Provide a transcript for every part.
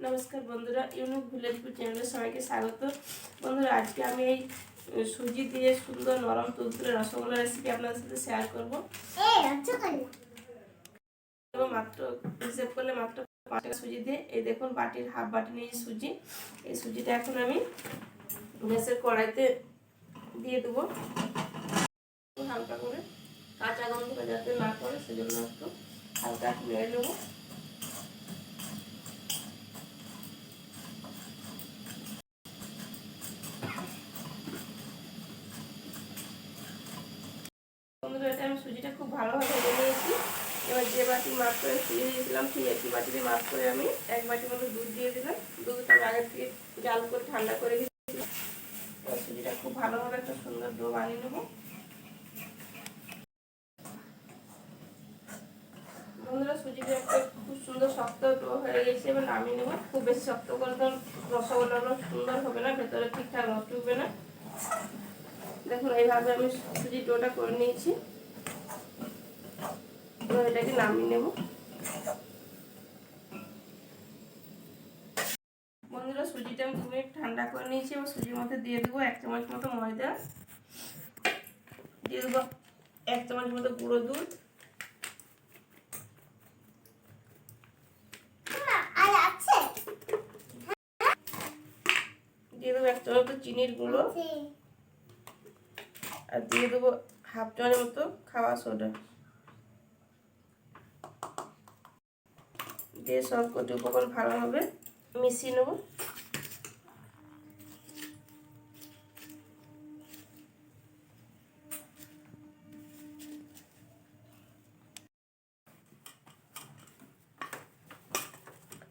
নমস্কার বন্ধুরা, unique village food চ্যানেলে সবাইকে স্বাগত। বন্ধুরা, আজকে আমি এই সুজি দিয়ে সুন্দর নরম তুলতুলে রসগোল্লা রেসিপি আপনাদের সাথে শেয়ার করবো। মাত্র হিসেব করলে মাত্র 5 টাকা সুজি দিয়ে, এই দেখুন বাটির হাফ বাটি নিয়েছি সুজি। এই সুজিটা এখন আমি গ্যাসের কড়াইতে দিয়ে দেবো হালকা করে, কাঁচা গন্ধটা যাতে না করে সেজন্য একটু হালকা নেড়ে নেবো। বন্ধুরা, এটা আমি সুজিটা খুব ভালোভাবে ভেজে নিয়েছি। এবার যে বাটি মাপ করে সুজি দিয়েছিলাম সেই একই বাটিতে মাপ করে আমি 1 বাটির মতো দুধ দিয়ে দিলাম। দুধটা আমি আগে থেকে জাল করে ঠান্ডা করে দিয়েছিলাম। এবার সুজিটা খুব ভালোভাবে একটা সুন্দর ডো বানিয়ে নেবো। বন্ধুরা, সুজিটা একটা খুব সুন্দর শক্ত ডো হয়ে গেছে, এবার নামিয়ে নেবো। খুব বেশি শক্ত করে তো রসগোল্লাগুলো সুন্দর হবে না, ভেতরে ঠিকঠাক রস ঢুকবে না। দেখুন এইভাবে আমি সুজির ডোটা করে নিয়েছি। এবার এটাকে নামিয়ে নেব। বন্ধুরা, সুজিটা আমি 2 মিনিট ঠান্ডা করে নিয়েছি। এবার সুজির মধ্যে দিয়ে দেবো 1 চামচ মতো ময়দা, দিয়ে দেবো 1 চামচ মতো গুঁড়ো দুধ, দিয়ে দেবো 1 চামচ মতো চিনির গুঁড়ো, আর দিয়ে দেবো হাফ চামচ মতো খাওয়া সোডা, দিয়ে সব কটি উপকরণ ভালোভাবে মিশিয়ে নেব।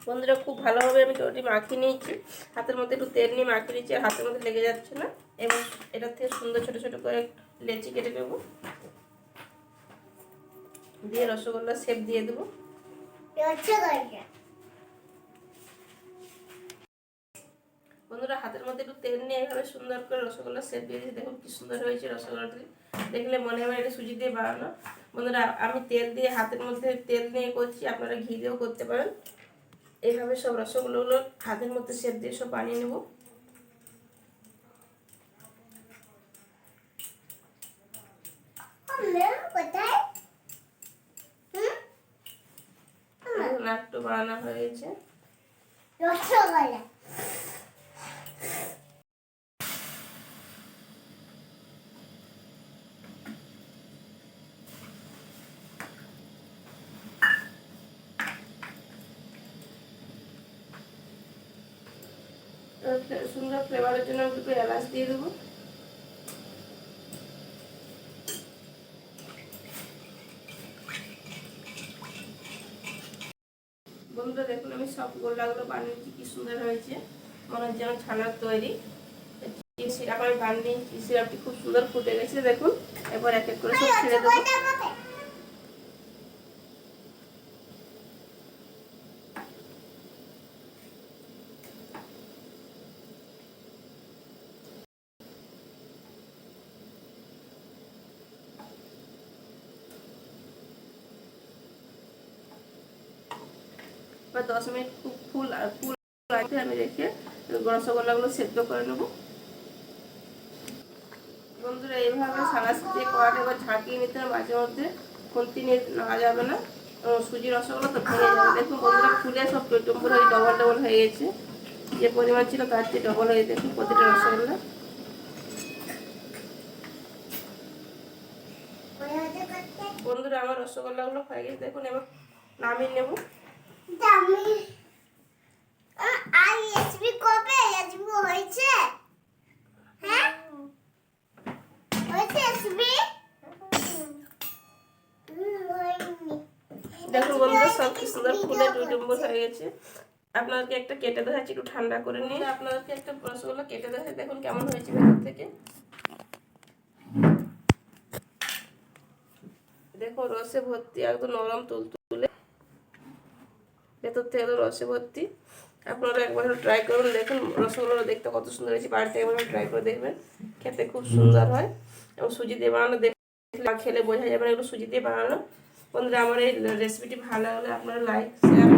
বন্ধুরা, খুব ভালোভাবে আমি ডোটি মাখিয়ে নিয়েছি। হাতের মধ্যে একটু তেল নিয়ে মাখিয়ে নিয়েছি, আর হাতের মধ্যে লেগে যাচ্ছে না। এবং এটার থেকে সুন্দর ছোট ছোট করে লেচি কেটে নেব, দিয়ে রসগোল্লা শেপ দিয়ে দেবো। বন্ধুরা, হাতের মধ্যে একটু তেল নিয়ে এভাবে সুন্দর করে রসগোল্লা শেপ দিয়ে দিয়েছি। দেখুন কি সুন্দর হয়েছে রসগোল্লাটি, দেখলে মনে হয় এটা সুজি দিয়ে বানানো। বন্ধুরা, আমি তেল দিয়ে হাতের মধ্যে তেল নিয়ে করছি, আপনারা ঘি দিয়েও করতে পারেন। এইভাবে সব রসগোল্লাগুলো হাতের মধ্যে শেপ দিয়ে সব বানিয়ে নেব। একটু বানানো হয়েছে। সুন্দর ফ্লেভারের জন্য দুটো এলাচ দিয়ে দেবো। বন্ধুরা, দেখুন আমি সব গোল্লাগুলো বানিয়েছি, কি সুন্দর হয়েছে, মনে হচ্ছে যেন ছানার তৈরি। সিরাপ আমি বানিয়েছি, সিরাপটি খুব সুন্দর ফুটে গেছে। দেখুন এবার এক এক করে সব ছেড়ে দেবো। বা 10 মিনিট খুব ফুল আমি রেখে রসগোল্লাগুলো সেদ্ধ করে নেব। বন্ধুরা, এইভাবে সারা দিয়ে কড়াটা এবার ঝাঁকিয়ে নিতে হবে, মাঝে মধ্যে খুন্তি নিয়ে নেওয়া যাবে না, সুজি রসগোল্লা তো ভেঙে যাবে। দেখুন বন্ধুরা, ফুলে সব টম্বুর হয়ে ডবল ডবল হয়ে গেছে, যে পরিমাণ ছিল তার চেয়ে ডবল হয়ে দেখুন প্রতিটা রসগোল্লা। বন্ধুরা, আমার রসগোল্লাগুলো হয়ে গেছে, দেখুন এবার নামিয়ে নেব। দেখুন বন্ধুরা, সব কি সুন্দর ফুলে টুইটুম্বুর হয়ে গেছে। আপনাদেরকে একটা কেটে দেখাচ্ছি, একটু ঠান্ডা করে নিয়ে আপনাদেরকে একটা রসগোল্লা কেটে দেখাচ্ছি। দেখুন কেমন হয়েছে ভেতর থেকে। দেখো রসে ভর্তি, একদম নরম তুলতুলে, ভেতর থেকে একদম রসে ভর্তি। আপনারা একবার ট্রাই করুন, দেখুন রসগোল্লা দেখতে কত সুন্দর হয়েছে। বাড়িতে একবার ট্রাই করে দেখবেন, খেতে খুব সুন্দর হয়। এবং সুজি দিয়ে বানানো দেখলে খেলে বোঝা যাবে না এগুলো সুজি দিয়ে বানানো। বন্ধুরা, আমার এই রেসিপিটি ভালো লাগলে আপনারা লাইক শেয়ার